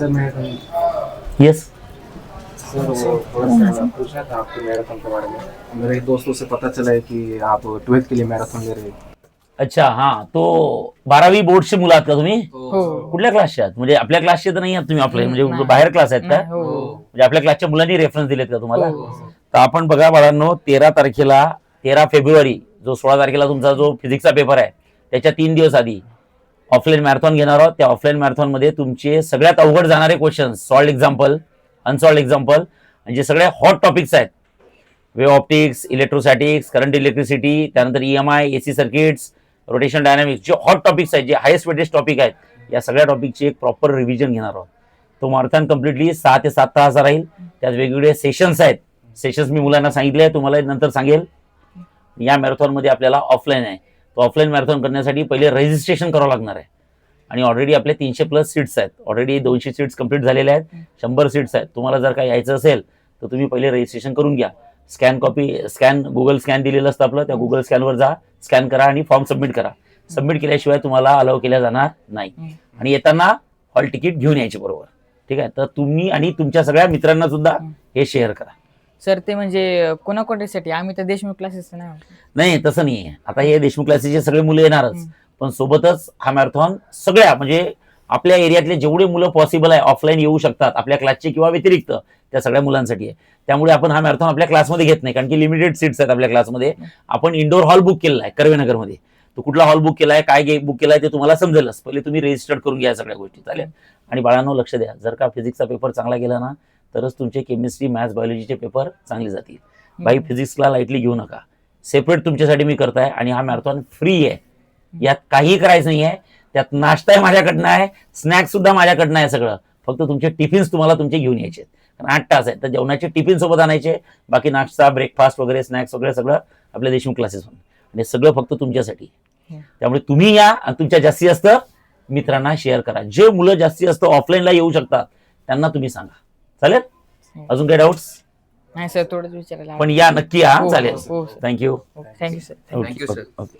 Sir marathon yes. Sir वो थोड़ा सा पूछना था आपके मैराथन के बारे में। मेरे एक दोस्तों से पता चला है कि आप 12th के लिए मैराथन ले रहे हैं। अच्छा, हा, तो 12वी बोर्डचे मुलं आहात का तुम्ही? हो. कुठल्या क्लासचे आहात? म्हणजे आपल्या क्लासचे तर नाही आहात तुम्ही ऑफलाईन, म्हणजे नाही. बाहेर क्लास आहेत का? नाही, हो. म्हणजे आपल्या क्लासच्या मुलांनी रेफरन्स दिलेत का तुम्हाला? हो. तर आपण बघा बाळांनो, 13 फेब्रुवारी जो 16 तारखेला तुमचा जो फिजिक्सचा पेपर आहे त्याच्या 3 दिवस आधी ऑफलाईन मॅरेथॉन घेणार आहोत. त्या ऑफलाईन मॅरेथॉन मध्ये तुमचे सगळ्यात अवघड जाणारे क्वेश्चन, सॉल्ड एक्झाम्पल, अनसॉल्ड एक्झाम्पल, आणि जे सगळे हॉट टॉपिक्स आहेत, wave optics, electrostatics, current electricity, त्यानंतर EMI, AC circuits, rotation dynamics, जे हॉट टॉपिक्स आहेत, जे हायेस्ट वेटेज टॉपिक आहेत, या सगळ्या टॉपिकची एक प्रॉपर रिव्हिजन घेणार आहोत. तो मॅरेथॉन कम्प्लिटली 6 ते 7 तास राहील. त्यात वेगवेगळे सेशन्स आहेत. सेशन्स मी मुलांना सांगितले, तुम्हाला नंतर सांगेल. या मॅरेथॉन मध्ये आपल्याला ऑफलाईन आहे. तो ऑफलाईन मॅरेथॉन करण्यासाठी पहिले रजिस्ट्रेशन करावं लागणार आहे. आणि ऑलरेडी आपले 300+ सीट्स आहेत. ऑलरेडी 200 सीट्स कंप्लीट झालेल्या आहेत. 100 सीट्स आहेत. तुम्हाला जर काही यायचं असेल तर तुम्ही पहिले रजिस्ट्रेशन करून घ्या. गुगल स्कॅन दिलेलं असतं आपलं, त्या गुगल स्कॅनवर जा, स्कॅन करा आणि फॉर्म सबमिट करा. सबमिट केल्याशिवाय तुम्हाला अलाउ केल्या जाणार नाही. आणि येताना हॉल तिकीट घेऊन यायचे बरोबर. ठीक आहे, तर तुम्ही आणि तुमच्या सगळ्या मित्रांना सुद्धा हे शेअर करा. सर ते म्हणजे कोणाकोणासाठी? आम्ही तर देशमुख क्लासेस नाही. नाही, तसं नाही आहे. आता हे देशमुख क्लासेसचे सगळे मुलं येणारच, पण सोबतच हा मॅरेथॉन सगळ्या म्हणजे आपल्या एरियातले जेवढे मुलं पॉसिबल आहे ऑफलाईन येऊ शकतात आपल्या क्लासचे किंवा व्यतिरिक्त, त्या सगळ्या मुलांसाठी आहे. त्यामुळे आपण हा मॅरेथॉन आपल्या क्लासमध्ये घेत नाही, कारण की लिमिटेड सीट्स आहेत आपल्या क्लासमध्ये. आपण इंडोर हॉल बुक केलेला आहे कर्वेनगरमध्ये. तो कुठला हॉल बुक केलाय, काय बुक केलाय ते तुम्हाला समजेलच. पहिले तुम्ही रजिस्टर करून घ्या सगळ्या गोष्टी, चालेल. आणि बाळांनो लक्ष द्या, जर का फिजिक्सचा पेपर चांगला गेला ना तरच तुमचे केमिस्ट्री, मॅथ्स, बायोलॉजीचे पेपर चांगले जातील. बाई फिजिक्सला लाईटली घेऊ नका. सेपरेट तुमच्यासाठी मी करताय आणि हा मॅरेथॉन फ्री आहे. यात काही करायचं नाही आहे. त्यात नाश्ता माझ्याकडनं आहे, स्नॅक्स सुद्धा माझ्याकडनं आहे. सगळं फक्त तुमचे टिफिन्स तुम्हाला तुमचे घेऊन यायचे. 8 तास आहेत, तर जेवणाचे टिफिन सोबत आणायचे. बाकी नाश्ता, ब्रेकफास्ट वगैरे, स्नॅक्स वगैरे सगळं आपल्या देशमुख क्लासेस आणि सगळं फक्त तुमच्यासाठी. त्यामुळे तुम्ही या आणि तुमच्या जास्तीत जास्त मित्रांना शेअर करा. जे मुलं जास्तीत जास्त ऑफलाईनला येऊ शकतात त्यांना तुम्ही सांगा, चालेल. अजून काही डाऊट्स? नाही सर, थोडंच विचारायला. पण या नक्की या, चालेल. हो. Thank you. Thank you sir. Thank you sir. Okay.